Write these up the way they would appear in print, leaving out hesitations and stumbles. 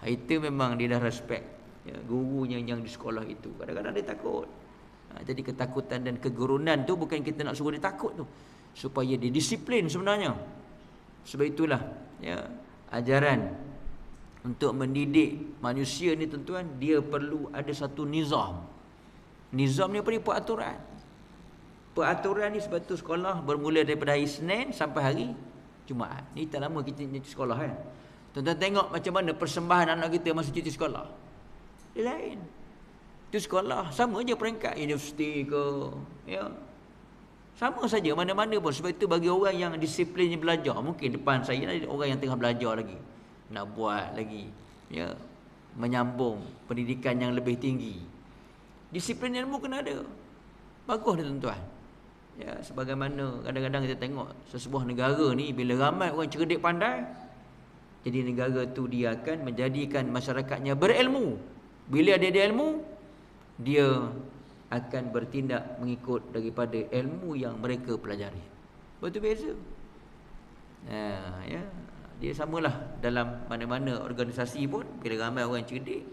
Itu memang dia dah respect ya, gurunya yang di sekolah itu. Kadang-kadang dia takut. Jadi ketakutan dan kegurunan tu bukan kita nak suruh dia takut tu, supaya dia disiplin sebenarnya. Sebab itulah ya, ajaran untuk mendidik manusia ni tuan-tuan, dia perlu ada satu nizam. Nizam ni apa dia? Peraturan. Peraturan ni sebab tu sekolah bermula daripada hari Isnin sampai hari Jumaat. Ni tak lama kita cuti sekolah kan. Tuan-tuan tengok macam mana persembahan anak kita masa cuti sekolah. Dia lain. Cuti sekolah sama je peringkat universiti ke ya. Sama saja mana-mana pun. Sebab itu bagi orang yang disiplinnya belajar, mungkin depan saya ada orang yang tengah belajar lagi, nak buat lagi ya, menyambung pendidikan yang lebih tinggi. Disiplin ilmu kena ada. Bagus ni tuan-tuan. Ya, sebagaimana kadang-kadang kita tengok sesebuah negara ni bila ramai orang cerdik pandai, jadi negara tu dia akan menjadikan masyarakatnya berilmu. Bila dia ada ilmu, dia akan bertindak mengikut daripada ilmu yang mereka pelajari. Betul beza. Ya, dia samalah dalam mana-mana organisasi pun bila ramai orang cerdik.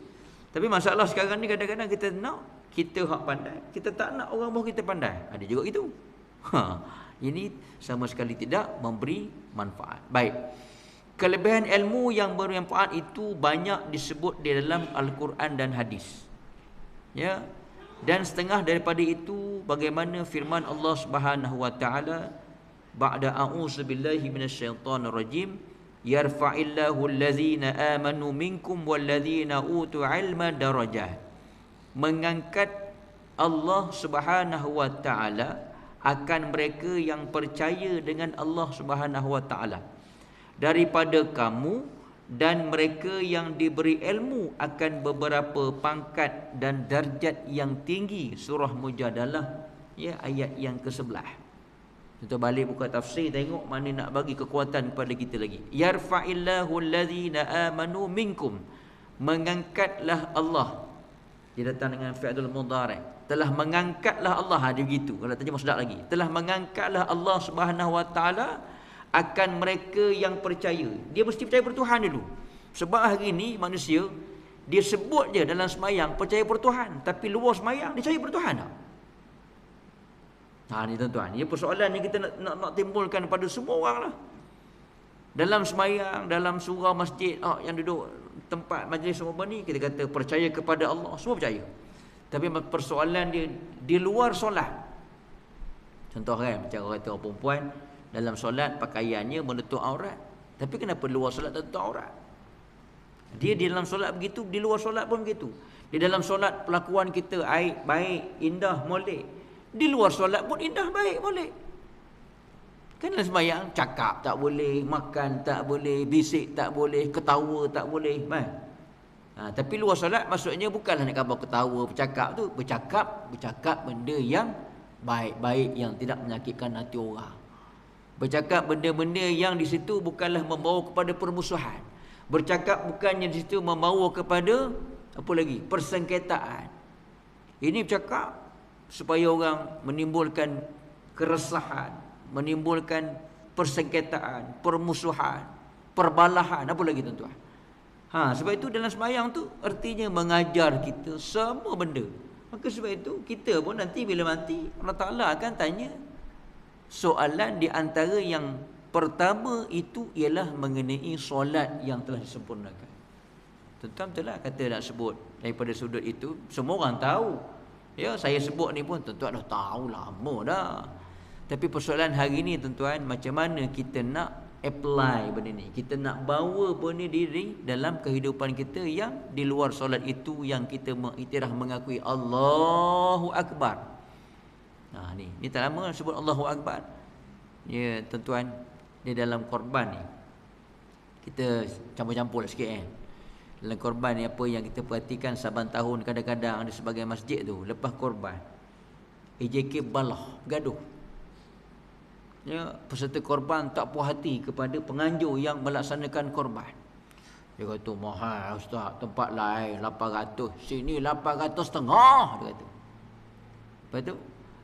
Tapi masalah sekarang ni kadang-kadang kita nak kita hak pandai, kita tak nak orang bawah kita pandai. Ada juga itu. Ini sama sekali tidak memberi manfaat. Baik. Kelebihan ilmu yang bermanfaat itu banyak disebut di dalam Al-Quran dan hadis. Ya. Dan setengah daripada itu bagaimana firman Allah Subhanahu wa taala, ba'da a'udzu billahi minasyaitonir rajim, yarfa'illahu allazina amanu minkum wallazina utul ilma darajat. Mengangkat Allah Subhanahu wa taala akan mereka yang percaya dengan Allah Subhanahu wa taala daripada kamu, dan mereka yang diberi ilmu akan beberapa pangkat dan darjat yang tinggi. Surah Mujadalah ya, ayat yang ke-11. Kita balik buka tafsir, tengok mana nak bagi kekuatan kepada kita lagi. Yarfa'illahu allazina amanu minkum, mengangkatlah Allah. Dia datang dengan fi'lul mudhari'. Telah mengangkatlah Allah, ada begitu. Kalau terjemah sedap lagi. Telah mengangkatlah Allah Subhanahu wa taala akan mereka yang percaya. Dia mesti percaya pertuhan dulu. Sebab hari ni manusia dia sebut je dalam semayang percaya pertuhan, tapi luar semayang dia cari pertuhan tak? Ni tuan-tuan, ini persoalan yang kita nak timbulkan pada semua orang lah. Dalam semayang, dalam surau masjid, yang duduk tempat majlis semua ni, kita kata percaya kepada Allah, semua percaya. Tapi persoalan dia di luar solat. Contoh kan, macam orang kata orang perempuan dalam solat pakaiannya menutup aurat, tapi kenapa luar solat tak tutup aurat? Dia di dalam solat begitu, di luar solat pun begitu. Di dalam solat pelakuan kita baik, indah, molek. Di luar solat pun indah, baik, molek. Kan dalam sembahyang cakap tak boleh, makan tak boleh, bisik tak boleh, ketawa tak boleh, kan? Tapi luar solat maksudnya bukanlah nak khabar ketawa, bercakap tu, bercakap benda yang baik-baik yang tidak menyakitkan hati orang. Bercakap benda-benda yang di situ bukanlah membawa kepada permusuhan. Bercakap bukannya di situ membawa kepada apa lagi? Persengketaan. Ini bercakap supaya orang menimbulkan keresahan, menimbulkan persengketaan, permusuhan, perbalahan, apa lagi tuan-tuan? Sebab itu dalam sembahyang tu artinya mengajar kita semua benda. Maka sebab itu kita pun nanti bila mati Allah Ta'ala akan tanya soalan. Di antara yang pertama itu ialah mengenai solat yang telah disempurnakan. Tuan-tuan betul lah kata nak sebut daripada sudut itu, semua orang tahu. Ya, saya sebut ni pun tuan-tuan dah tahu lama dah. Tapi persoalan hari ni tuan-tuan, macam mana kita nak apply benda ni, kita nak bawa benda diri dalam kehidupan kita yang di luar solat itu, yang kita mengiktiraf mengakui Allahu Akbar. Ni tak lama sebut Allahu Akbar. Ya tuan-tuan, di dalam korban ni kita campur-campur sikit dalam korban ni apa yang kita perhatikan saban tahun, kadang-kadang ada sebagai masjid tu lepas korban AJK balah, gaduh. Ya, peserta korban tak puas hati kepada penganjur yang melaksanakan korban. Dia kata, mahal ustaz, tempat lain 800, sini 850, dia kata. Lepas tu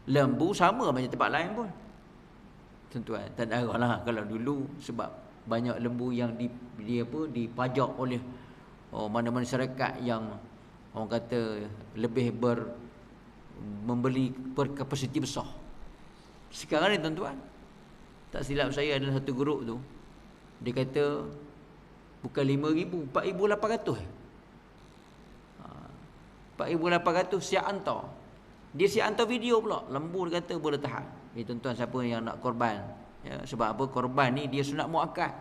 lembu sama macam tempat lain pun. Tuan-tuan, tak ada arah lah kalau dulu, sebab banyak lembu yang dipajak oleh mana masyarakat yang orang kata lebih membeli berkapasiti besar. Sekarang ni tuan-tuan, tak silap saya ada satu grup tu, dia kata bukan 5,000, 4,800. 4,800 siap hantar. Dia siap hantar video pula. Lembu dia kata boleh tahan. Tuan-tuan siapa yang nak korban, ya, sebab apa? Korban ni dia sunat muakkad.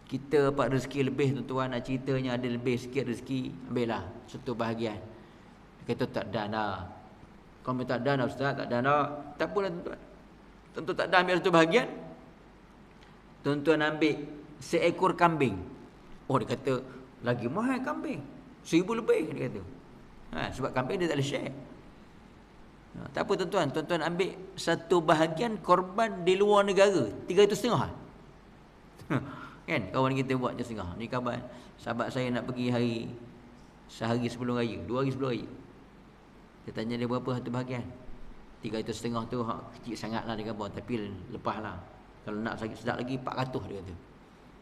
Kita dapat rezeki lebih tuan-tuan, nak ceritanya ada lebih sikit rezeki, ambillah satu bahagian. Dia kata tak dan dah. Kau tak dan ustaz, tak dan dah. Tak apalah tuan-tuan. Tuan-tuan tak dan ambil satu bahagian. Tuan-tuan ambil seekor kambing. Oh, dia kata lagi mahal kambing. 1,000 lebih dia kata. Sebab kambing dia tak boleh share. Tak apa tuan-tuan. Tuan-tuan ambil satu bahagian korban di luar negara, 350. Kan kawan kita buat je setengah. Ni kabar sahabat saya nak pergi sehari sebelum raya, 2 hari sebelum raya. Dia tanya dia berapa satu bahagian. 350 tu kecil sangatlah dia kata, tapi lepaslah. Kalau nak sedap lagi 400 dia kata.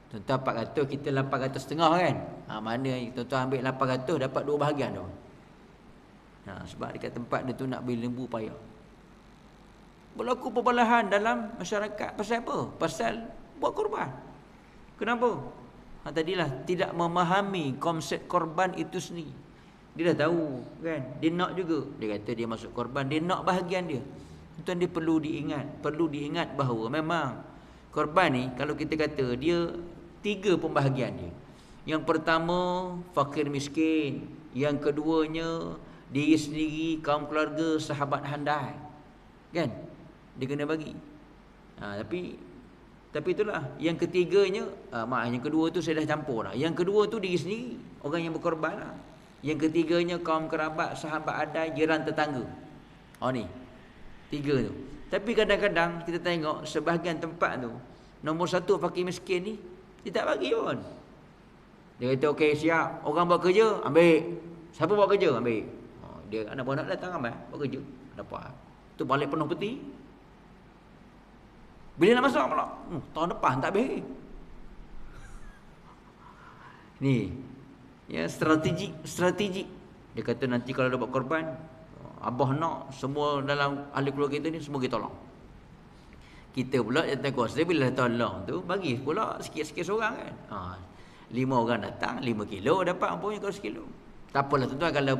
Tuan-tuan 400 kita 800 setengah kan. Mana tuan-tuan ambil 800 dapat 2 bahagian tu. Sebab dekat tempat dia tu nak beli lembu payah. Berlaku perbalahan dalam masyarakat pasal apa? Pasal buat korban. Kenapa? Tadilah tidak memahami konsep korban itu sendiri. Dia dah tahu kan, dia nak juga. Dia kata dia masuk korban, dia nak bahagian dia. Tuan, dia perlu diingat bahawa memang korban ni kalau kita kata dia 3 pembahagian dia. Yang pertama fakir miskin, yang keduanya diri sendiri, kaum keluarga, sahabat handai. Kan? Dia kena bagi. Tapi itulah, yang ketiganya, yang kedua tu saya dah campur dah. Yang kedua tu diri sendiri, orang yang berkorban lah. Yang ketiganya kaum kerabat, sahabat adai, jiran tetangga. Ni 3 tu. Tapi kadang-kadang kita tengok sebahagian tempat tu, nombor 1 fakir miskin ni dia tak bagi pun. Dia kata okey siap, orang buat kerja ambil. Siapa buat kerja ambil. Dia anak buah nak datang ambil buat kerja. Dapat. Tu balik penuh peti. Bila nak masuk pula? Tahun depan tak habis. Ni, ya, strategi. Dia kata nanti kalau dapat korban, abah nak semua dalam ahli keluarga kita ni semua kita tolong. Kita pula yang tak kuasa bila tolong tu bagi pula sikit-sikit seorang kan. 5 orang datang 5 kilo dapat umpamanya kalau 1 kilo. Tak apalah tuan-tuan kalau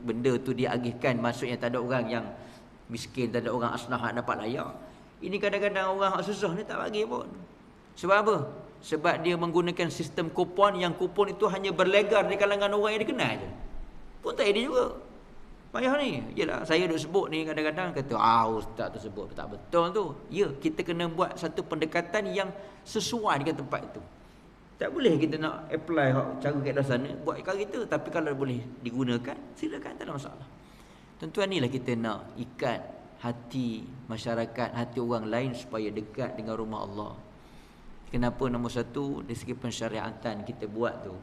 benda tu diagihkan, maksudnya tak ada orang yang miskin, tak ada orang asnaf yang dapat layak. Ini kadang-kadang orang susah ni tak bagi pun. Sebab apa? Sebab dia menggunakan sistem kupon, yang kupon itu hanya berlegar di kalangan orang yang dikenal je. Pun tak ada juga. Payah ni. Yelah, saya duk sebut ni kadang-kadang kata, ustaz tu sebut tak betul tu. Ya, kita kena buat satu pendekatan yang sesuai dengan tempat itu. Tak boleh kita nak apply cara kat sana buat kat kita, tapi kalau boleh digunakan, silakan, tak ada masalah. Tuan-tuan, inilah kita nak ikat hati masyarakat, hati orang lain supaya dekat dengan rumah Allah. Kenapa nombor 1 dari segi pensyariatan kita buat tu,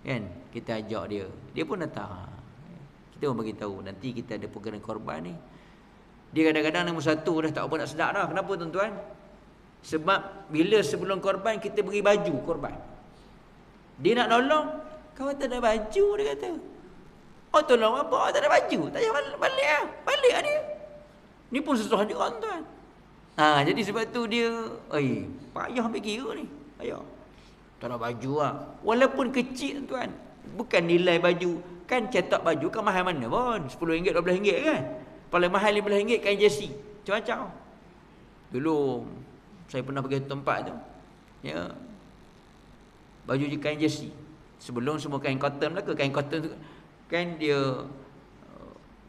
kan? Kita ajak dia pun datang. Kita pun bagi tahu nanti kita ada program korban ni. Dia kadang-kadang nombor 1 dah tak apa nak sedap dah. Kenapa tuan-tuan? Sebab bila sebelum korban kita beri baju korban. Dia nak nolong, kau tak ada baju, dia kata. Tolong apa? Tak ada baju. Tak payah balik lah. Balik lah dia. Ni pun susah juga tuan. Jadi sebab tu dia, payah ambil kira ni. Payah. Tak ada baju lah. Walaupun kecil tuan. Bukan nilai baju. Kan cetak baju kan mahal mana pun. RM10, RM12 kan. Paling mahal RM15 kain jersey. Macam-macam. Dulu saya pernah pergi tempat tu. Ya. Baju je kain jersey. Sebelum semua kain cotton lah ke. Kain cotton tu kan dia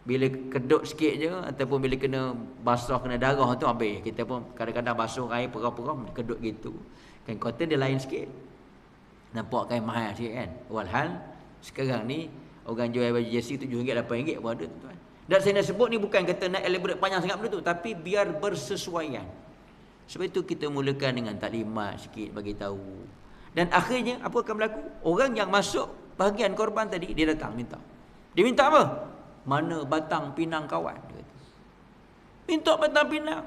bila kedut sikit je ataupun bila kena basah, kena darah tu habis. Kita pun kadang-kadang basuh air perah-perah kedut gitu. Kain cotton dia lain sikit. Nampak kain mahal sikit kan. Walhal sekarang ni orang jual baju jersey RM7, RM8 pun ada tuan. Dan saya nak sebut ni bukan kata nak elaborate panjang sangat benda tu, tapi biar bersesuaian. Sebab itu kita mulakan dengan taklimat sikit bagi tahu. Dan akhirnya apa akan berlaku? Orang yang masuk bahagian korban tadi dia datang minta. Dia minta apa? Mana batang pinang kawan, dia kata. Minta batang pinang.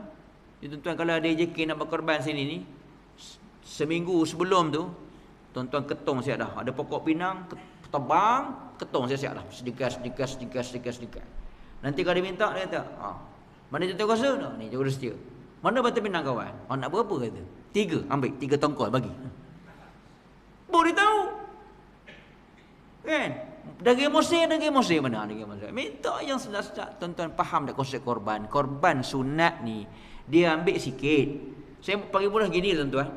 Tuan-tuan, kalau ada JK nak berkorban sini ni, seminggu sebelum tu Tuan-tuan ketong siap dah. Ada pokok pinang, tebang, ketong siap dah. Sedikit. Nanti kalau dia minta, dia kata, mana tuan-tuan kuasa? Ni, jaga setia. Mana batu pinang kawan? Nak berapa kata? 3, ambil 3 tongkol bagi. Boleh tahu. Kan? Daging Mesir mana daging Mesir? Minta yang sedap-sedap. Tuan-tuan faham tak konsep korban? Korban sunat ni, dia ambil sikit. Saya bagi mudah gini tuan-tuan.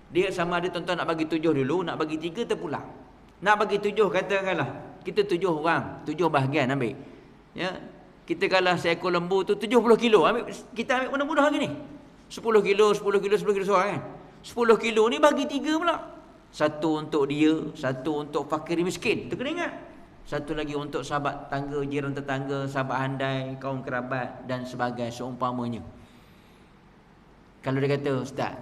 Dia sama ada tuan-tuan nak bagi 7 dulu, nak bagi 3 terpulang. Nak bagi 7 katakanlah. Kita 7 orang, 7 bahagian ambil. Ya. Kita kalah seekor lembu tu 70 kilo. Kita ambil mudah-mudah hari ni. 10 kilo seorang kan. 10 kilo ni bagi 3 pula. Satu untuk dia, satu untuk fakir miskin. Tu kena ingat. Satu lagi untuk sahabat tangga, jiran tetangga, sahabat handai, kaum kerabat dan sebagainya seumpamanya. Kalau dia kata, Ustaz,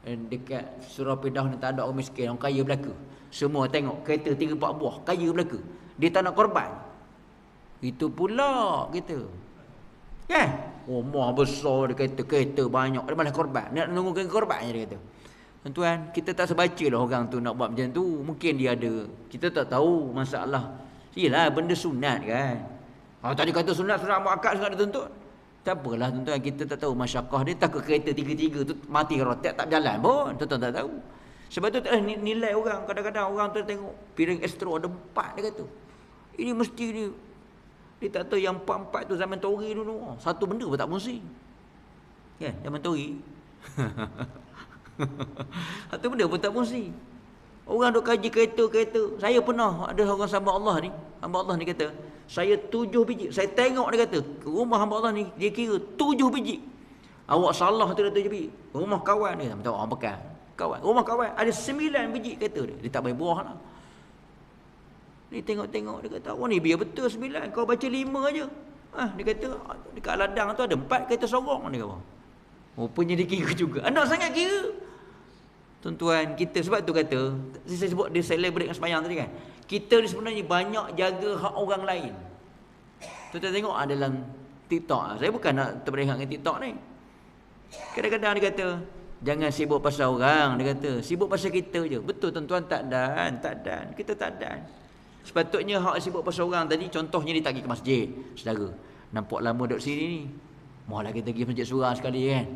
dekat Surau Pedah ni tak ada orang miskin, orang kaya belaka. Semua tengok kereta 3-4 buah, kaya belaka. Dia tak nak korban. Itu pula kita. Kan? Rumah besar, dia kata kereta banyak, dia malah korban. Nak nunggu korban je dia kata. Tuan-tuan, kita tak sebaca lah orang tu nak buat macam tu. Mungkin dia ada, kita tak tahu masalah. Yelah, benda sunat kan. Tadi kata sunat muakkad sunat dituntut. Tak apalah tuan-tuan, kita tak tahu masyarakah dia. Takut kereta 3-3 tu mati rotak tak berjalan pun. Tuan-tuan tak tahu. Sebab tu tak ada nilai orang. Kadang-kadang orang tu tengok piring Astro ada 4 dia kata. Ini mesti dia tak tahu yang 4 tu zaman Tori dulu. Satu benda pun tak fungsi. Kan, zaman Tori. Satu benda pun tak fungsi. Orang duk kaji kereta. Saya pernah ada orang hamba Allah ni kata, saya 7 biji. Saya tengok dia kata, rumah hamba Allah ni dia kira 7 biji. Awak salah tu dah 7 biji. Rumah kawan dia, tak tahu orang bekal. Kawan, rumah kawan ada 9 biji kereta dia. Dia tak bagi buah lah. Dia tengok dia kata, "Oh ni biar betul 9, kau baca 5 aja." Dia kata dekat ladang tu ada 4 kereta sorong dia kata. Rupanya dia kira juga. Anak sangat kira. Tuan-tuan, kita sebab tu kata, saya sebut dia celebrate dengan sembahyang tadi kan. Kita ni sebenarnya banyak jaga hak orang lain. Tuan-tuan tengok dalam TikTok. Saya bukan nak terberehat dengan TikTok ni. Kadang-kadang dia kata, jangan sibuk pasal orang. Dia kata, sibuk pasal kita je. Betul tuan-tuan, tak dan. Kita tak dan. Sepatutnya hak sibuk pasal orang tadi, contohnya dia tak pergi ke masjid. Saudara, nampak lama duduk sini ni. Malah kita pergi masjid surah sekali kan.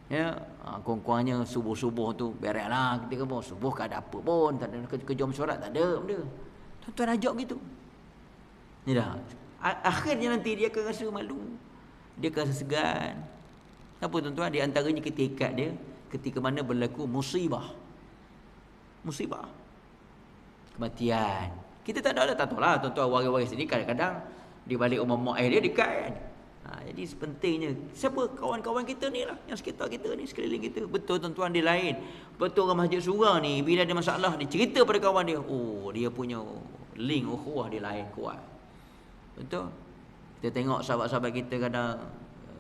Ya, kurang-kurangnya subuh-subuh tu bereklah kita kata subuh tak ada apa pun, tak ada kerja mesyuarat, tak ada benda. Tuan-tuan ajak gitu. Ni dah. Akhirnya nanti dia akan rasa malu. Dia akan rasa segan. Apa tuan-tuan? Di antaranya ketika dia ketika mana berlaku musibah. Kematian. Kita tak tahu lah tuan-tuan waris-waris ni kadang-kadang di balik rumah mak dia dekat kan. Jadi sepentingnya siapa kawan-kawan kita ni lah, yang sekitar kita ni, sekeliling kita. Betul tuan-tuan, dia lain. Betul orang masjid surah ni bila ada masalah dia cerita pada kawan dia, dia punya link ukhuwah dia lain kuat. Betul. Kita tengok sahabat-sahabat kita kadang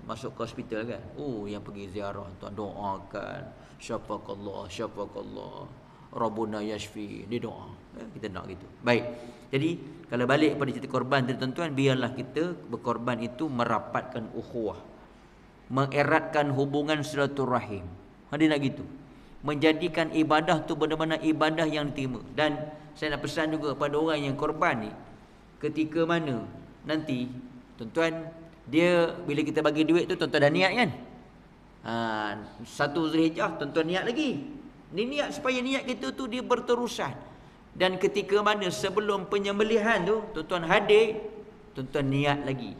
masuk ke hospital kan, yang pergi ziarah tuan doakan, syafaqallah Rabbuna yashfi, dia doa. Kita nak gitu. Baik. Jadi kalau balik pada cerita korban tadi tuan-tuan, biarlah kita berkorban itu merapatkan ukhuwah, mengeratkan hubungan silaturahim. Dia nak gitu. Menjadikan ibadah tu benar-benar ibadah yang diterima. Dan saya nak pesan juga pada orang yang korban ni, ketika mana nanti tuan-tuan, dia bila kita bagi duit tu tuan-tuan dah niat kan. 1 Zulhijjah tuan-tuan niat lagi. Ni niat supaya niat kita tu dia berterusan. Dan ketika mana sebelum penyembelihan tu tuan-tuan hadir, tuan-tuan niat lagi.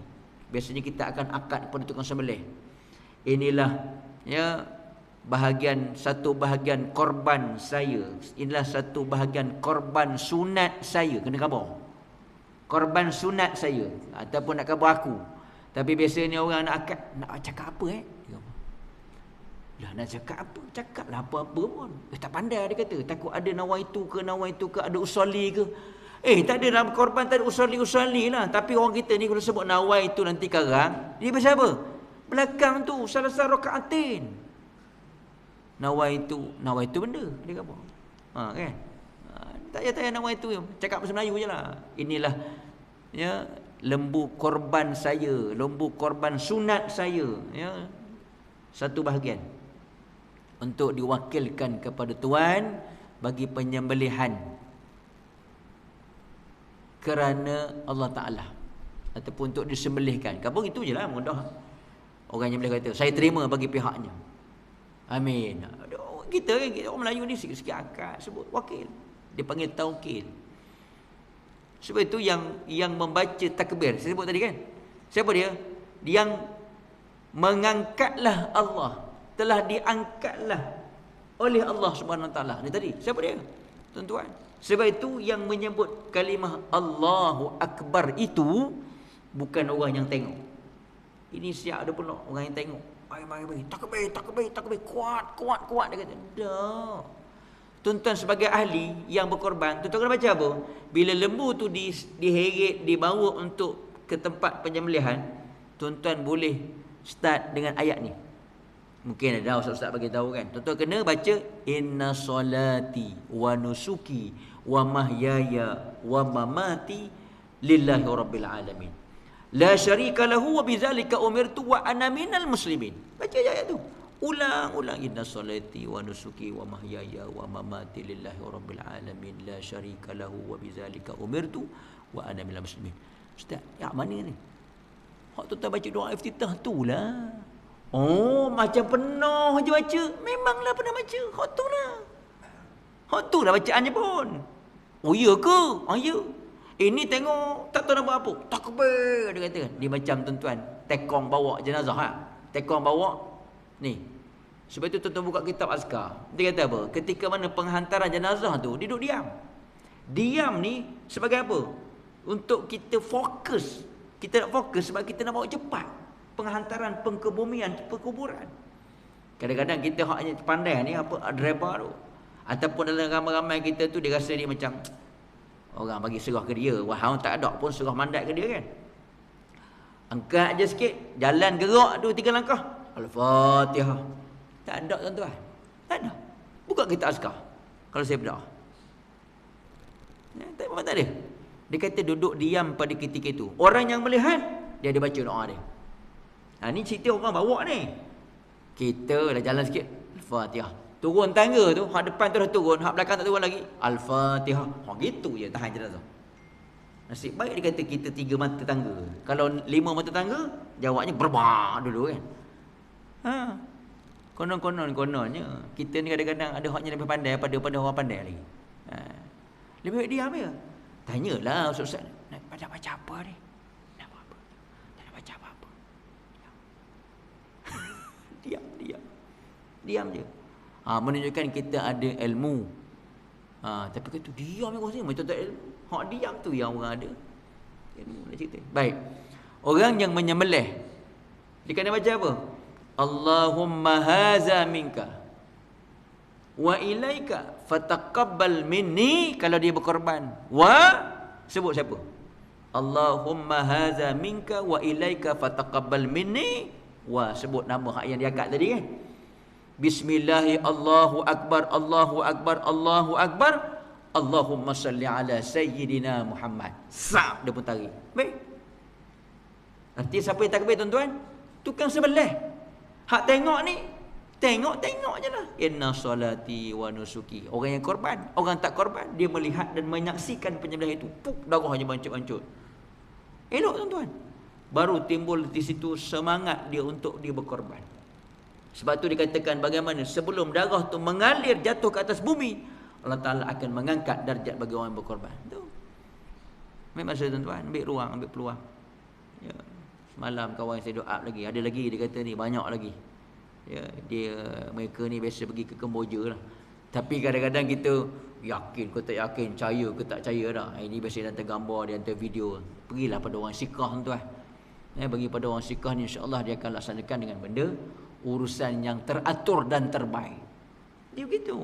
Biasanya kita akan akad kepada tukang sembelih. Inilah ya satu bahagian korban saya. Inilah satu bahagian korban sunat saya. Kena khabar. Korban sunat saya ataupun nak khabar aku. Tapi biasanya orang nak akad, nak cakap apa Lah nak cakap apa? Cakaplah apa-apa pun. Tak pandai dia kata. Takut ada nawaitu ke, ada usali ke. Tak ada dalam korban, tak ada usali lah. Tapi orang kita ni kalau sebut nawaitu nanti karang, dia biasa apa? Belakang tu, salah rakaatin. Nawaitu benda. Dia kata kan? Tak payah nawaitu. Cakap bahasa Melayu je lah. Inilah ya lembu korban saya, lembu korban sunat saya. Ya, satu bahagian untuk diwakilkan kepada Tuhan bagi penyembelihan kerana Allah Ta'ala ataupun untuk disembelihkan. Kampung itu je lah, mudah. Orang yang boleh kata saya terima bagi pihaknya. Amin. Kita orang Melayu ni sikit-sikit akad sebut wakil. Dia panggil taukil. Sebab itu yang membaca takbir, saya sebut tadi kan. Siapa dia? Yang mengangkatlah Allah, telah diangkatlah oleh Allah Subhanahu Wa Taala. Ni tadi. Siapa dia? Tuan-tuan. Sebab itu yang menyebut kalimah Allahu Akbar itu bukan orang yang tengok. Ini siap ada pula orang yang tengok. Mari. Takbir. Kuat. Dia kata, dah. Tuan-tuan sebagai ahli yang berkorban, tuan-tuan kena baca apa? Bila lembu tu diheret, dibawa untuk ke tempat penyembelihan, tuan-tuan boleh start dengan ayat ni. Mungkin ada ustaz-ustaz bagi tahu kan. Tuan-tuan kena baca inna solati wa nusuki wa mahyaya wa mamati lillahi rabbil alamin. La syarika lahu wa bidzalika umirtu wa ana minal muslimin. Baca ayat tu. Ulang inna salati wa nusuki wa mahyaya wa mamati lillahi rabbil alamin la syarika lahu wa bidzalika umirtu wa ana minal muslimin. Ustaz, yang mana ni? Hak tu baca doa iftitah tu lah. Oh, macam penuh je baca. Memanglah pernah baca. Hak tu lah bacaannya pun. Oh iya ke? Ya. Ini tengok tak tahu nak buat apa. Takbir dia kata. Dia macam tuan-tuan tekong bawa jenazah ha. Tekong bawa ni. Sebab itu tuan-tuan buka kitab azkar. Dia kata apa? Ketika mana penghantaran jenazah tu, dia duduk diam. Diam ni sebagai apa? Untuk kita fokus. Kita nak fokus sebab kita nak bawa cepat penghantaran pengkebumian, perkuburan. Kadang-kadang kita hanya pandai ni apa driver tu. Ataupun dalam ramai-ramai kita tu dia rasa dia macam orang bagi serah ke dia. Wah, tak ada pun serah mandat ke dia kan. Angkat je sikit, jalan gerak tu 3 langkah. Al-Fatihah. Tak ada tuan-tuan. Tak ada. Buka kitab azkar. Kalau saya berdoa. Tak ada. Dia kata duduk diam pada ketika itu. Orang yang melihat, dia ada baca doa dia. Ni cerita orang bawa ni. Kita dah jalan sikit. Al-Fatihah. Turun tangga tu, hak depan tu dah turun, hak belakang tak turun lagi. Al-Fatihah. Gitu je tahan jenazah. Nasib baik dia kata kita 3 mata tangga. Kalau 5 mata tangga, jawabnya berbah dulu kan. Konon-kononnya kita ni kadang-kadang ada haknya lebih pandai pada orang pandai lagi. Lebih baik diam je. Tanyalah ustaz-ustaz, nak baca apa ni? Nak buat apa? Tak nak baca apa-apa. Diam je. Menunjukkan kita ada ilmu. Tapi kata diam je rasanya macam tak ilmu. Hak diam tu yang orang ada ilmu nak cerita. Baik. Orang yang menyembelih dia kena baca apa? Allahumma haza minka wa ilaika fataqabbal minni kalau dia berkorban. Sebut siapa? Allahumma haza minka wa ilaika fataqabbal minni. Sebut nama hak yang dia angkat tadi kan. Bismillahi Allahu akbar Allahu akbar Allahu akbar. Allahumma salli ala sayyidina Muhammad. Sab dia pun tarik. Baik. Arti siapa yang takbir tuan-tuan? Tukang sebelah. Hak tengok ni, tengok je lah. Inna salati wa nusuki. Orang yang korban, orang tak korban, dia melihat dan menyaksikan penyembelihan itu. Puk, darahnya bancut-bancut. Elok tuan-tuan. Baru timbul di situ semangat dia untuk dia berkorban. Sebab tu dikatakan bagaimana sebelum darah tu mengalir jatuh ke atas bumi, Allah Ta'ala akan mengangkat darjat bagi orang yang berkorban. Tu. Ambil masa tuan-tuan, ambil ruang, ambil peluang. Ya. Semalam kawan saya doa lagi, ada lagi dia kata ni banyak lagi. Ya, mereka ni biasa pergi ke Kemboja lah. Tapi kadang-kadang kita yakin ke tak yakin, percaya ke tak percaya dah. Ini biasa dia hantar gambar, dia hantar video. Pergilah pada orang Sikah tuan-tuan. Bagi pada orang Sikah ni insya-Allah dia akan laksanakan dengan benda urusan yang teratur dan terbaik. Dia begitu.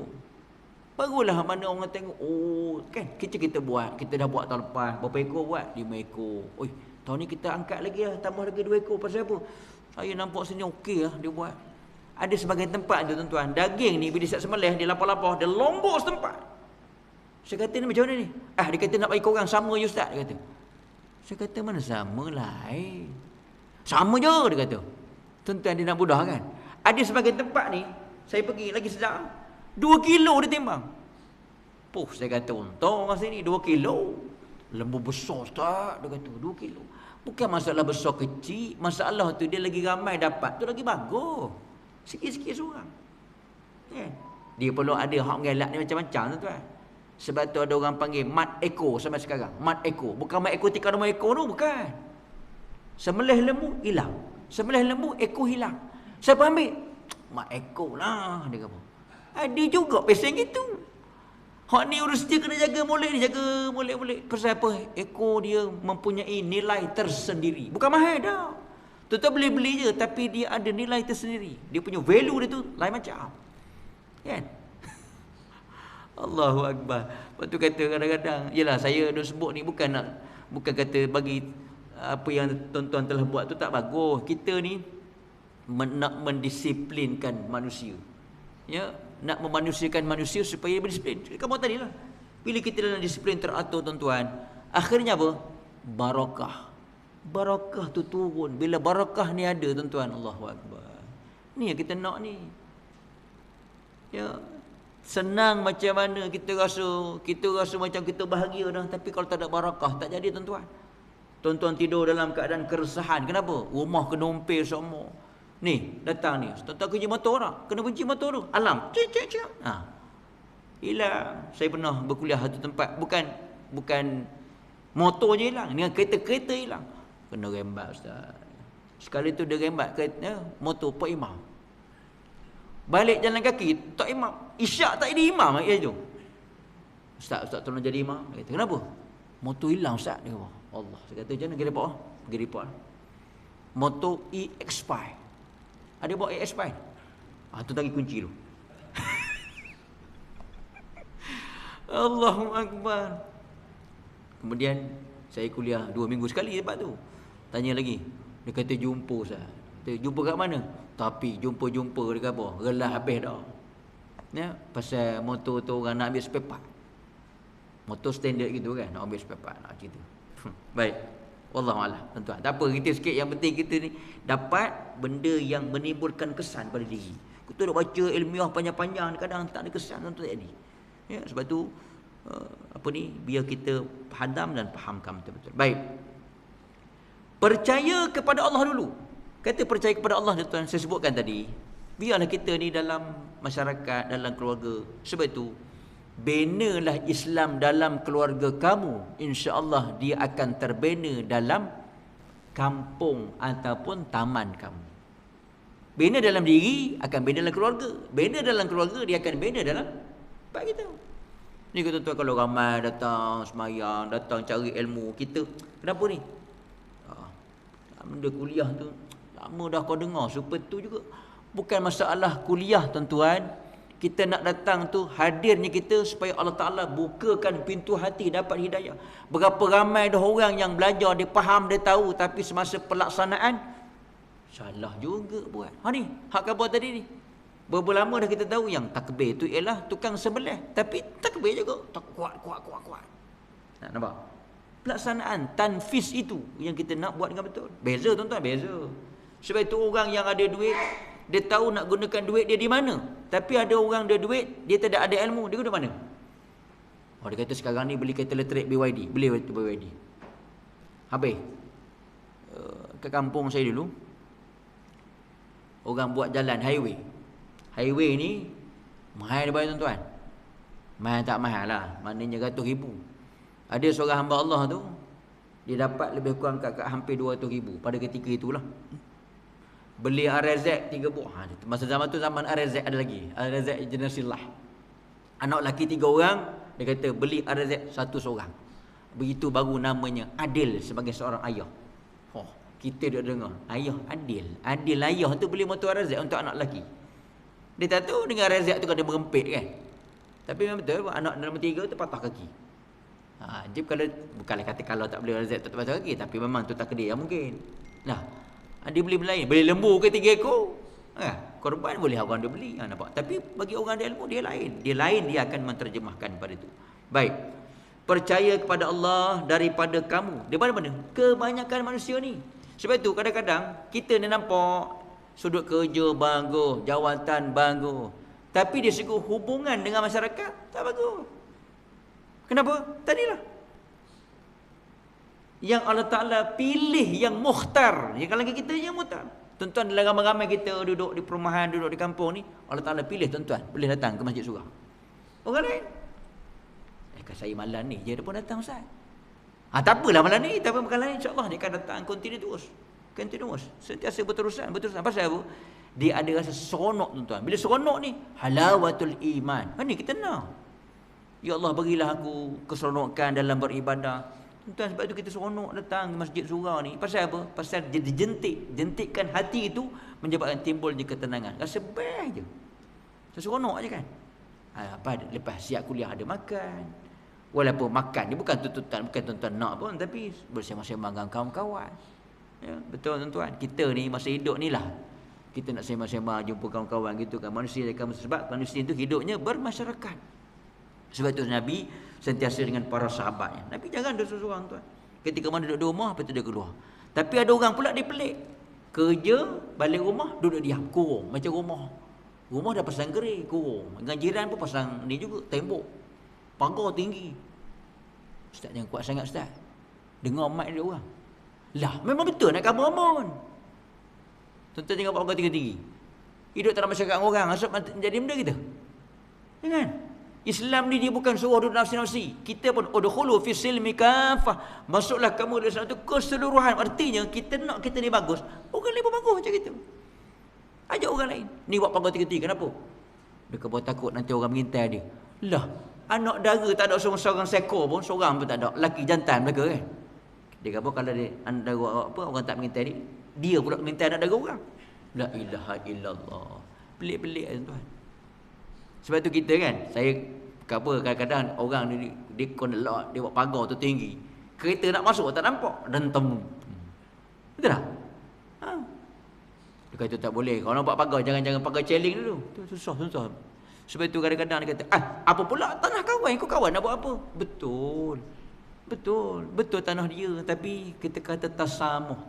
Barulah mana orang tengok, oh kan kita buat, kita dah buat tahun lepas, berapa ekor buat? 5 ekor. Oi, tahun ni kita angkat lagi lah, tambah lagi 2 ekor. Pasal apa? Saya nampak sini okey lah dia buat. Ada sebagai tempat tu tuan-tuan, daging ni bila siap sembelih dia lapar-lapar, dia lombok setempat. Saya kata ni macam mana ni? Dia kata nak bagi korang sama je ustaz, dia kata. Saya kata mana sama lain. Sama je dia kata. Tuan-tuan dia nak mudah kan. Ada sebagai tempat ni, saya pergi lagi sedap. 2 kilo dia timbang. Puh, saya kata untung orang sini 2 kilo. Lembu besar Ustaz, dia kata 2 kilo. Bukan masalah besar kecil, masalah tu dia lagi ramai dapat tu lagi bagus. Sikit-sikit seorang. Kan? Dia perlu ada hak mengelak ni macam-macam tuan. Sebab tu ada orang panggil mat ekor sampai sekarang. Mat ekor. Bukan mat ekor tikar nombor ekor tu, bukan. Sembelih lembu hilang. Sembelih lembu ekor hilang. Siapa ambil? Mat ekor lah dia kata. Ada juga pesen gitu. Hak ni urus dia kena jaga molek ni, jaga molek-molek. Pasal apa? Ekor dia mempunyai nilai tersendiri. Bukan mahal dah. Tuan-tuan boleh beli je, tapi dia ada nilai tersendiri. Dia punya value dia tu lain macam. Kan? Allahu Akbar. Lepas tu kata kadang-kadang, yelah saya dah sebut ni bukan kata bagi apa yang tuan-tuan telah buat tu tak bagus. Kita ni nak mendisiplinkan manusia. Ya, nak memanusiakan manusia supaya berdisiplin. Kamu tadi lah. Bila kita dalam disiplin teratur tuan-tuan, akhirnya apa? Barakah. Barakah tu turun. Bila barakah ni ada tuan-tuan, Allahu Akbar. Ni yang kita nak ni. Ya, senang macam mana kita rasa macam kita bahagia dah, tapi kalau tak ada barakah tak jadi tuan-tuan. Tuan-tuan tidur dalam keadaan keresahan. Kenapa? Rumah kena umpil semua. Ni, datang ni. Tuan-tuan kerja motor tak? Kena benci motor tu. Alam. Cik. Ha. Hilang. Saya pernah berkuliah satu tempat. Bukan motor je hilang. Dengan kereta-kereta hilang. Kena rembat Ustaz. Sekali tu dia rembat kereta, motor Pak Imam. Balik jalan kaki, tak imam. Isyak tak jadi imam lagi tu. Ustaz tolong jadi imam. Dia kata, kenapa? Motor hilang Ustaz. Dia kata, Allah. Saya kata, macam mana pergi report? Pergi report. Motor EX5. Ada bawa EX5. Tu tadi kunci tu. Allahu Akbar. Kemudian saya kuliah 2 minggu sekali tempat tu. Tanya lagi. Dia kata jumpa Ustaz. Dia jumpa kat mana? Tapi jumpa dia kata apa? Relah habis dah. Ya, pasal motor tu orang nak ambil spare part. Motor standard gitu kan, nak ambil spare part nak gitu. Baik. Wallahualam, tuan-tuan. Tak apa, kita sikit yang penting kita ni dapat benda yang menimbulkan kesan pada diri. Kita dah baca ilmiah panjang-panjang, kadang tak ada kesan tuan-tuan jadi. Ya, sebab tu biar kita hadam dan fahamkan betul-betul. Baik. Percaya kepada Allah dulu. Kata percaya kepada Allah tuan, saya sebutkan tadi. Biarlah kita ni dalam masyarakat, dalam keluarga. Sebab itu benalah Islam dalam keluarga kamu, insya-Allah dia akan terbina dalam kampung ataupun taman kamu. Bina dalam diri akan bina dalam keluarga. Bina dalam keluarga dia akan bina dalam tempat kita. Ni tuan-tuan, kalau ramai datang semayang, datang cari ilmu kita, kenapa ni? Benda kuliah tu lama dah kau dengar, super tu juga. Bukan masalah kuliah tuan-tuan. Kita nak datang tu hadirnya kita supaya Allah Ta'ala bukakan pintu hati dapat hidayah. Berapa ramai dah orang yang belajar, dia faham, dia tahu, tapi semasa pelaksanaan salah juga buat. Ni, hak khabar tadi ni. Berapa lama dah kita tahu yang takbir tu ialah tukang sebelah, tapi takbir juga tak kuat. Nampak? Pelaksanaan tanfiz itu yang kita nak buat dengan betul. Beza tuan-tuan, beza. Sebab itu orang yang ada duit, dia tahu nak gunakan duit dia di mana. Tapi ada orang dia duit, dia tidak ada ilmu, dia guna mana? Dia kata sekarang ni beli kereta elektrik BYD. Beli BYD. Habis. Ke kampung saya dulu, orang buat jalan highway. Highway ni mahal dia bayar tuan-tuan. Mahal tak mahal lah, maknanya ratus ribu. Ada seorang hamba Allah tu, dia dapat lebih kurang kat hampir 200,000 pada ketika itulah. Beli RZ 3 buah. Masa zaman tu zaman RZ ada lagi. RZ generasi lah. Anak lelaki 3 orang, dia kata beli RZ 1 seorang. Begitu baru namanya adil sebagai seorang ayah. Kita dah dengar, ayah adil. Adil ayah tu beli motor RZ untuk anak lelaki. Dia tak tahu dengan RZ tu kan dia berempit kan. Tapi memang betul anak nombor 3 tu patah kaki. Jip kalau bukanlah kata kalau tak beli RZ tak patah kaki, tapi memang tu takdir yang mungkin. Nah, dia beli lain, beli lembu ke 3 ekor. Korban boleh orang dia beli, nampak. Tapi bagi orang ada ilmu dia lain. Dia akan menterjemahkan pada itu. Baik. Percaya kepada Allah daripada kamu. Daripada mana? Kebanyakan manusia ni. Sebab itu kadang-kadang kita ni nampak sudut kerja bagus, jawatan bagus, tapi dia segi hubungan dengan masyarakat tak bagus. Kenapa? Tadilah. Yang Allah Ta'ala pilih yang mukhtar. Yang kalau kita yang mukhtar. Tuan-tuan, dalam ramai-ramai kita duduk di perumahan, duduk di kampung ni, Allah Ta'ala pilih tuan-tuan. Boleh datang ke masjid surah. Orang lain. Kan saya malam ni, dia pun datang Ustaz. Tak apalah malam ni, tapi malam lain insyaAllah dia akan datang continuous. Sentiasa berterusan. Pasal apa? Dia ada rasa seronok tuan-tuan. Bila seronok ni, halawatul iman. Ni kita nak. Ya Allah, berilah aku keseronokan dalam beribadah. Tuan-tuan, sebab tu kita seronok datang ke masjid surau ni. Pasal apa? Pasal dia jentikkan hati itu, menyebabkan timbulnya ketenangan. Rasa best je. Seronok je kan. Lepas siap kuliah ada makan. Walaupun makan ni bukan tuntutan, bukan tuan-tuan nak pun, tapi bersama-sama dengan kawan-kawan. Ya, betul tuan-tuan. Kita ni masa hidup ni lah, kita nak sembang-sembang, jumpa kawan-kawan gitu kan. Manusia akan, sebab manusia itu hidupnya bermasyarakat. Sebab itu Nabi sentiasa dengan para sahabatnya. Nabi jangan duduk seorang tuan. Ketika mana duduk di rumah, lepas tu dia keluar. Tapi ada orang pula dia pelik. Kerja, balik rumah, duduk diam, kurung. Macam rumah dah pasang gerai, kurung. Dengan jiran pun pasang ni juga, tembok. Pagar tinggi. Ustaz jangan kuat sangat Ustaz. Dengar mic dia orang. Lah, memang betul nak khabar pun. Tuan-tuan tengok pagar tinggi-tinggi. Hidup dalam masyarakat orang, asal jadi benda kita. Jangan. Islam ni dia bukan suruh duduk nafsi-nafsi. Kita pun udkhulu fi silmi kafah. Masuklah kamu dalam Islam itu keseluruhan. Artinya kita nak kita ni bagus. Orang lain pun bagus macam itu. Ajak orang lain. Ni buat pagar tinggi-tinggi. Kenapa? Dia kebal takut nanti orang mengintai dia. Lah, anak dara tak ada seorang sekor pun, seorang pun tak ada. Laki jantan mereka kan. Dia kata kalau dia anak dara apa, orang tak mengintai dia pula mengintai anak dara orang. La ilaha illallah. Pelik-pelik tuan-tuan. Sebab tu kita kan, saya kadang-kadang orang dia konelak, dia buat pagar tu tinggi. Kereta nak masuk tak nampak, rentam. Betul tak? Dia kata tak boleh. Kalau nak buat pagar, jangan pagar celing dulu. Tu susah. Sebab itu kadang-kadang dia kata, apa pula tanah kawan, kau kawan nak buat apa? Betul tanah dia. Tapi kita kata tasamuh.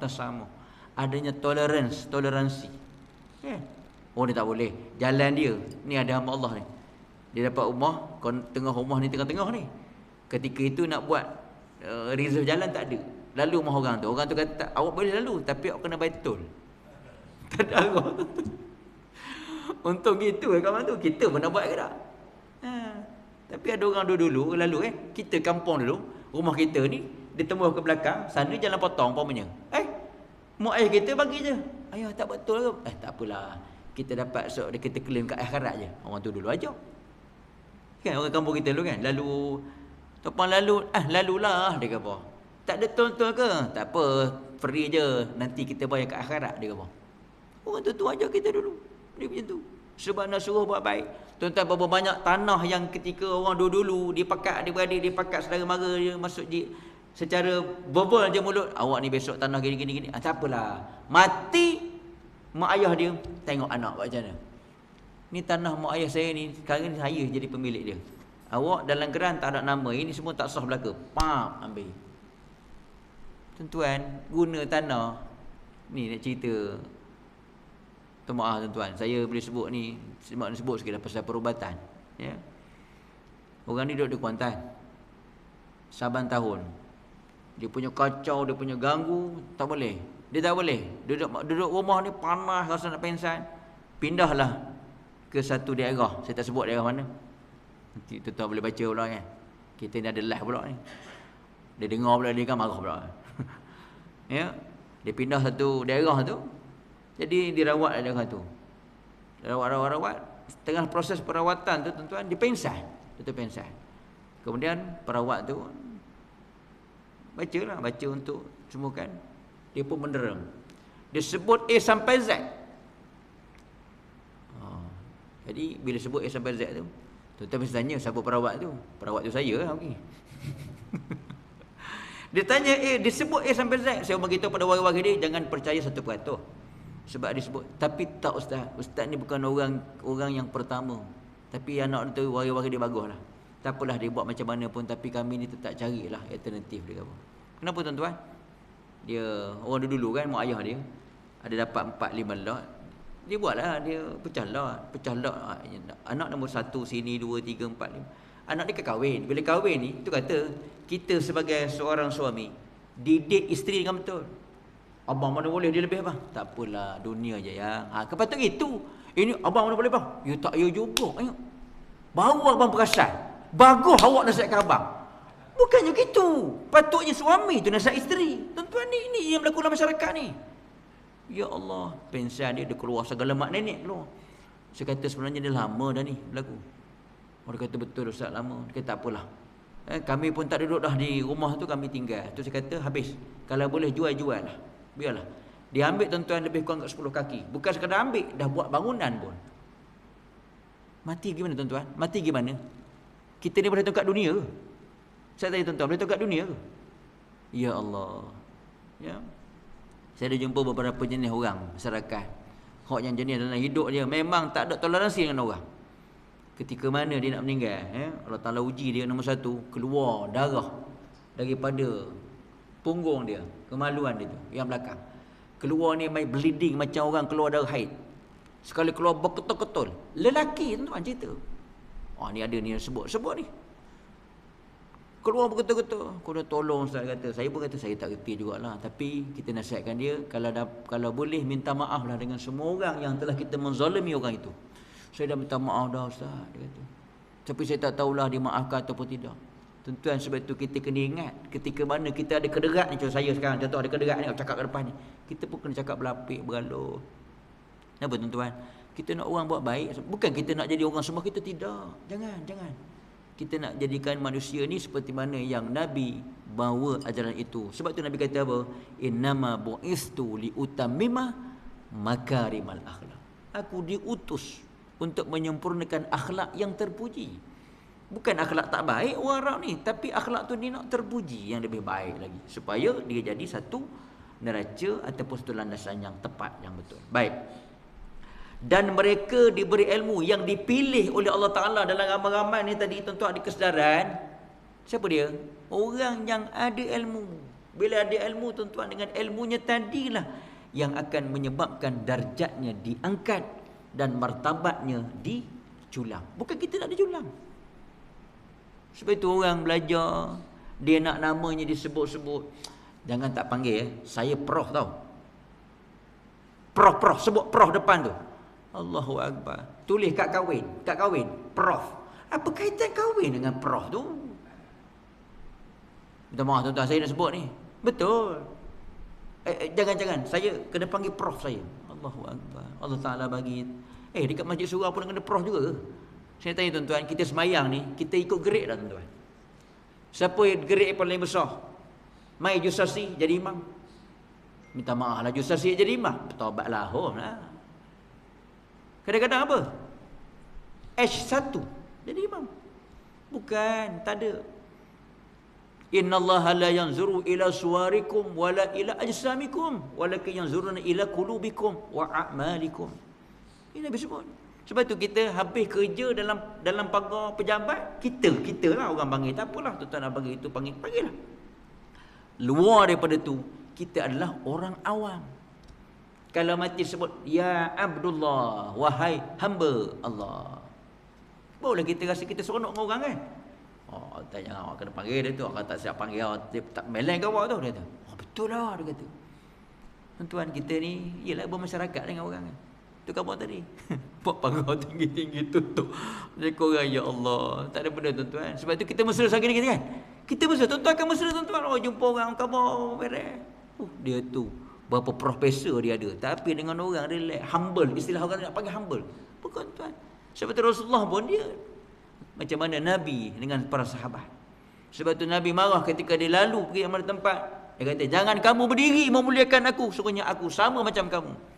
Adanya toleransi. Oh dia tak boleh. Jalan dia, ni ada hamba Allah ni. Dia dapat rumah, tengah rumah ni, tengah-tengah ni. Ketika itu nak buat reserve jalan tak ada. Lalu rumah orang tu kata, awak boleh lalu, tapi awak kena bayar tol. Tak ada arah. Untung gitu kawan tu. Kita pun nak buat ke tak? Tapi ada orang dulu lalu kita kampung dulu, rumah kita ni dia tembus ke belakang, sana jalan potong umpamanya. Mak ayah kita bagi je. Ayah tak betul ke? Tak apalah. Kita dapat kita claim kat akhirat je. Orang tu dulu aja. Kan orang kampung kita dulu kan. Lalu topang lalulah dia kata. Tak ada tol-tol ke? Tak apa, free je. Nanti kita bayar kat akhirat dia kata. Orang tu aja kita dulu. Dia macam tu. Sebab nak suruh buat baik. Tuan-tuan, berapa banyak tanah yang ketika orang dulu dia pakat adik-beradik, dia pakat saudara mara dia masuk secara verbal je mulut. Awak ni besok tanah gini. Tak apalah. Mati mak ayah dia tengok anak buat macam mana. Ni tanah mak ayah saya ni, sekarang ni saya jadi pemilik dia. Awak dalam geran tak ada nama, ini semua tak sah belaka. Pam, ambil. Tuan-tuan, guna tanah ni nak cerita. Maaf tuan-tuan, saya boleh sebut ni, sebut sikit pasal perubatan. Ya. Orang ni duduk di Kuantan. Saban tahun. Dia punya kacau, dia punya ganggu, tak boleh. Dia tak boleh. Duduk rumah ni panas, rasa nak pingsan. Pindahlah ke satu daerah. Saya tak sebut daerah mana. Nanti tuan-tuan boleh baca pula kan. Kita ni ada live pula ni. Dia dengar pula, dia kan marah pula. Ya. Dia pindah satu daerah tu. Jadi dirawat daerah tu. Rawat. Tengah proses perawatan tu tuan-tuan, dia pingsan. Dia pingsan. Kemudian perawat tu baca untuk sembuhkan. Dia pun menderang. Dia sebut A sampai Z. Jadi bila sebut A sampai Z tu, tuan-tuan mesti tanya siapa perawat tu. Perawat tu saya lah, okey. Dia tanya dia sebut A sampai Z. Saya beritahu pada warga-warga dia, jangan percaya 1%. Sebab dia sebut. Tapi tak Ustaz ni bukan orang yang pertama. Tapi anak tu warga-warga dia baguslah. Tak apalah dia buat macam mana pun, tapi kami ni tetap carilah alternatif dia kata. Kenapa tuan-tuan? Dia orang dulu kan, mak ayah dia ada dapat 4-5 lot. Dia buatlah, dia pecah lot. Anak nombor 1 sini, 2, 3, 4, 5. Anak dia kahwin. Bila kahwin ni, tu kata, kita sebagai seorang suami, didik isteri dengan betul. Abang mana boleh dia lebih abang? Tak apalah, dunia je ya. Kepatut itu. Ini abang mana boleh bang? Ya tak ya juga. Baru abang perasan. Bagus awak nasihatkan abang. Bukannya gitu. Patutnya suami tu nasihat isteri. Tuan-tuan ni yang berlaku dalam masyarakat ni. Ya Allah, pensan dia keluar segala mak nenek keluar. Saya kata sebenarnya dia lama dah ni berlaku. Orang kata betul Ustaz, lama. Dia kata tak apalah. Kami pun tak duduk dah di rumah tu, kami tinggal. Tu saya kata habis. Kalau boleh jual-jual lah. Biarlah. Dia ambil tuan-tuan lebih kurang kat 10 kaki. Bukan sekadar ambil, dah buat bangunan pun. Mati gimana tuan-tuan? Mati gimana? Kita ni boleh tengok dunia ke? Saya tanya tuan-tuan, boleh tengok dunia ke? Ya Allah. Ya. Saya ada jumpa beberapa jenis orang masyarakat. Hak yang jenis dalam hidup dia memang tak ada toleransi dengan orang. Ketika mana dia nak meninggal, Allah Ta'ala uji dia nombor satu, keluar darah daripada punggung dia, kemaluan dia tu, yang belakang. Keluar ni main bleeding macam orang keluar darah haid. Sekali keluar berketul-ketul. Lelaki tuan-tuan cerita. Ni ada ni sebut-sebut ni. Keluar berketul-ketul. Kau dah tolong Ustaz kata. Saya pun kata saya tak reti jugalah. Tapi kita nasihatkan dia, kalau boleh minta maaf lah dengan semua orang yang telah kita menzalimi orang itu. Saya dah minta maaf dah Ustaz, dia kata. Tapi saya tak tahulah dia maafkan ataupun tidak. Tuan-tuan, sebab itu kita kena ingat ketika mana kita ada kederat ni, contoh saya sekarang, contoh ada kederat ni, cakap kat depan ni. Kita pun kena cakap berlapik, bergaluh. Kenapa tuan-tuan? Kita nak orang buat baik. Bukan kita nak jadi orang semua, kita tidak. Jangan. Kita nak jadikan manusia ni seperti mana yang Nabi bawa ajaran itu. Sebab tu Nabi kata apa? Innama bu'istu liutammima makarimal akhlak. Aku diutus untuk menyempurnakan akhlak yang terpuji. Bukan akhlak tak baik orang Arab ni, tapi akhlak tu dia nak terpuji yang lebih baik lagi, supaya dia jadi satu neraca ataupun satu landasan yang tepat, yang betul. Baik. Dan mereka diberi ilmu yang dipilih oleh Allah Ta'ala dalam ramai-ramai ni tadi, tuan-tuan ada kesedaran. Siapa dia? Orang yang ada ilmu. Bila ada ilmu tuan-tuan, dengan ilmunya tadilah yang akan menyebabkan darjatnya diangkat dan martabatnya diculang. Bukan kita nak diculang. Sebab itu orang belajar, dia nak namanya disebut-sebut. Jangan tak panggil saya prof tau. Prof, sebut prof depan tu. Allahu Akbar. Tulis kad kahwin, prof. Apa kaitan kahwin dengan prof tu? Minta maaf tuan-tuan, saya nak sebut ni. Betul. Jangan, saya kena panggil prof saya. Allahu Akbar. Allah Ta'ala bagi. Dekat Masjid Surau pun kena prof juga ke? Saya tanya tuan-tuan, kita semayang ni, kita ikut gerik dah tuan-tuan. Siapa gerik paling besar? Mai Jusasi jadi imam. Minta maaf lah, Jusasi jadi imam. Bertaubat lah. Kadang-kadang apa? H1 jadi imam. Bukan, tak ada. Innallaha la yanzuru ila suwarikum wala ila ajsamikum walakin yanzuruna ila qulubikum wa a'malikum. Ini Nabi sebut. Sebab tu kita habis kerja dalam pagar pejabat, kita lah orang panggil. Tak apalah tuan-tuan nak panggil itu, panggil lah. Luar daripada tu, kita adalah orang awam. Kalau mati sebut ya Abdullah, wahai hamba Allah. Boleh kita rasa kita seronok dengan orang kan? Tanya awak kena panggil dia tu. Awak tak siap panggil, dia tak meleng ke awak tu, dia kata. Betul lah, dia kata. Tuan-tuan, kita ni ialah bermasyarakat dengan orang kan. Tu kamu tadi. Buat pagar tinggi-tinggi tutup. Jadi korang, ya Allah. Tak ada benda tuan-tuan. Sebab tu kita mesra sekali kan. Kita mesra, tuan-tuan akan mesra tuan-tuan. Jumpa orang khabar beres. Dia tu berapa profesor dia ada. Tapi dengan orang relax, humble. Istilah orang nak panggil humble. Bukan tuan. Sebab tu Rasulullah pun dia macam mana Nabi dengan para sahabat. Sebab tu Nabi marah ketika dia lalu pergi mana tempat. Dia kata, jangan kamu berdiri memuliakan aku. Sungguhnya aku sama macam kamu.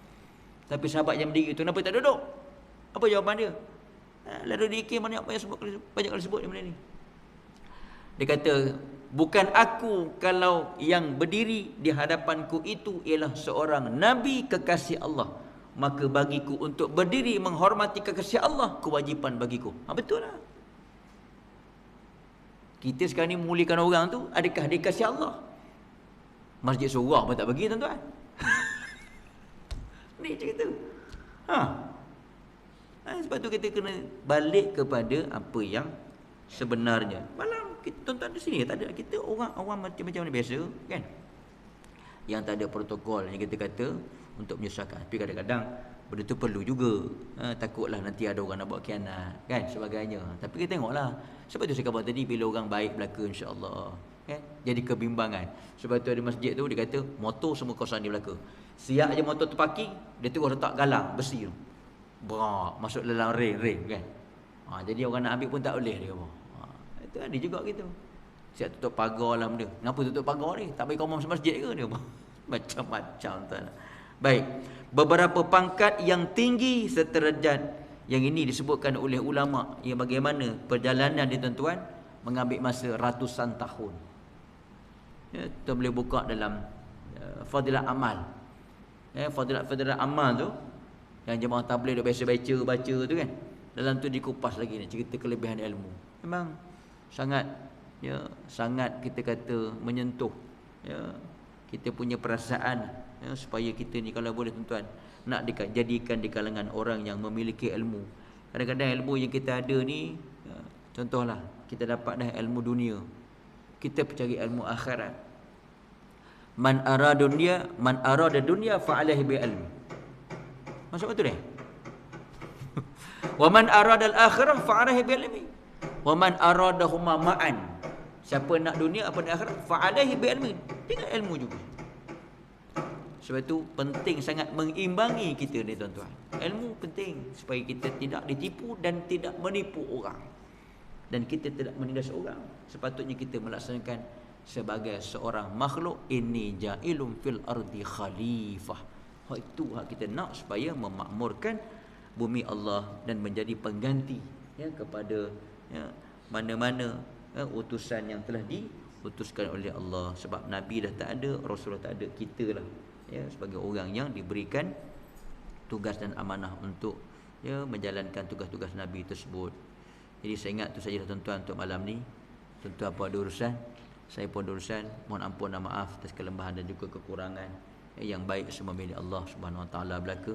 Tapi sahabat yang berdiri tu, kenapa tak duduk? Apa jawapan dia? Lalu diikim banyak kali sebut dia benda ni. Dia kata, bukan aku kalau yang berdiri di hadapanku itu ialah seorang Nabi kekasih Allah. Maka bagiku untuk berdiri menghormati kekasih Allah, kewajipan bagiku. Betul lah. Kita sekarang ni memuliakan orang tu, adakah dia kasih Allah? Masjid Surau pun tak bagi tuan-tuan. Ni cerita. Sebab tu kita kena balik kepada apa yang sebenarnya. Malam kita tuan-tuan di sini tak ada, kita orang awam macam mana biasa kan, yang tak ada protokol yang kita kata untuk menyusahkan. Tapi kadang-kadang benda tu perlu juga. Takutlah nanti ada orang nak buat khianat kan, sebagainya. Tapi kita tengoklah. Sebab tu saya kata tadi, bila orang baik belaka, insya-Allah kan, jadi kebimbangan. Sebab tu ada masjid tu dia kata motor semua kawasan dia belaka. Siap je motor terparking, dia terus letak galang besi tu, brak masuk dalam rel kan. Jadi orang nak ambil pun tak boleh dia kata. Itu ada juga gitu. Siap tutup pagar lah benda. Kenapa tutup pagar ni? Tak bagi kau masuk masjid ke dia? Macam-macam tuan. Baik. Beberapa pangkat yang tinggi sederajat, yang ini disebutkan oleh ulama, yang bagaimana perjalanan dia tuan-tuan mengambil masa ratusan tahun. Ya, kita boleh buka dalam Fadilat Amal. Ya, Fadilat Amal tu yang jemaah tabligh dah biasa baca tu kan. Dalam tu dikupas lagi ni cerita kelebihan ilmu. Memang sangat kita kata menyentuh kita punya perasaan, supaya kita ni kalau boleh tuan-tuan nak jadikan di kalangan orang yang memiliki ilmu. Kadang-kadang ilmu yang kita ada ni, contohlah kita dapat dah ilmu dunia, kita percari ilmu akhirat. Man arada dunya fa alaihi bi ilmi. Maksud betul dia? Wa man arada al-akhirah fa alaihi bi ilmi. Wa man aradahuma ma'an. Siapa nak dunia apa nak akhirat, fa alaihi bi ilmi. Dengan ilmu juga. Sebab itu penting sangat mengimbangi kita ni tuan-tuan. Ilmu penting supaya kita tidak ditipu dan tidak menipu orang. Dan kita tidak menindas orang. Sepatutnya kita melaksanakan sebagai seorang makhluk, inni ja'ilun fil ardi khalifah. Hak itu hak kita nak supaya memakmurkan bumi Allah dan menjadi pengganti kepada mana-mana utusan yang telah diutuskan oleh Allah. Sebab Nabi dah tak ada, Rasulullah tak ada, kita lah sebagai orang yang diberikan tugas dan amanah untuk menjalankan tugas-tugas Nabi tersebut. Jadi saya ingat tu saja tuan-tuan untuk malam ni. Tentu apa ada urusan, saya pun ada urusan. Mohon ampun dan maaf atas kelemahan dan juga kekurangan. Yang baik semua milik Allah Subhanahu Wa Taala belaka.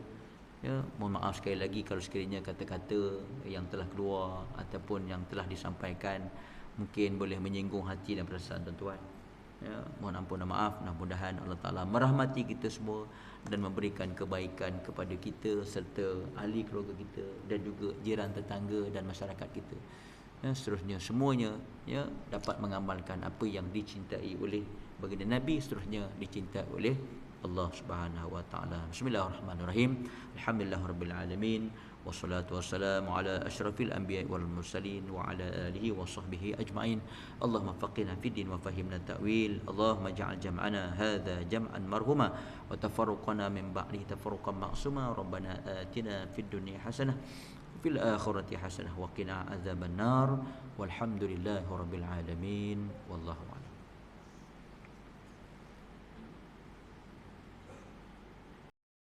Mohon maaf sekali lagi kalau sekiranya kata-kata yang telah keluar ataupun yang telah disampaikan mungkin boleh menyinggung hati dan perasaan tuan-tuan. Mohon ampun dan maaf. Mudah-mudahan Allah Ta'ala merahmati kita semua dan memberikan kebaikan kepada kita serta ahli keluarga kita dan juga jiran tetangga dan masyarakat kita. Seterusnya semuanya dapat mengamalkan apa yang dicintai oleh baginda Nabi, seterusnya dicintai oleh Allah Subhanahu Wa Taala. Bismillahirrahmanirrahim. Alhamdulillahirabbil alamin. Wassalatu wassalamu ala asyrafil anbiya'i wal mursalin wa ala alihi wa sahbihi ajma'in. Allahumma faqihna fid din wa fahimna ta'wil. Allahumma ja'al jam'ana hadha jam'an marhuma wa tafarruqana min ba'dihi tafarruqan ma'suma. Rabbana atina fid dunya hasanah fil akhirati hasanah wa qina adzaban nar. Walhamdulillahi rabbil alamin. Wallahu a'lam.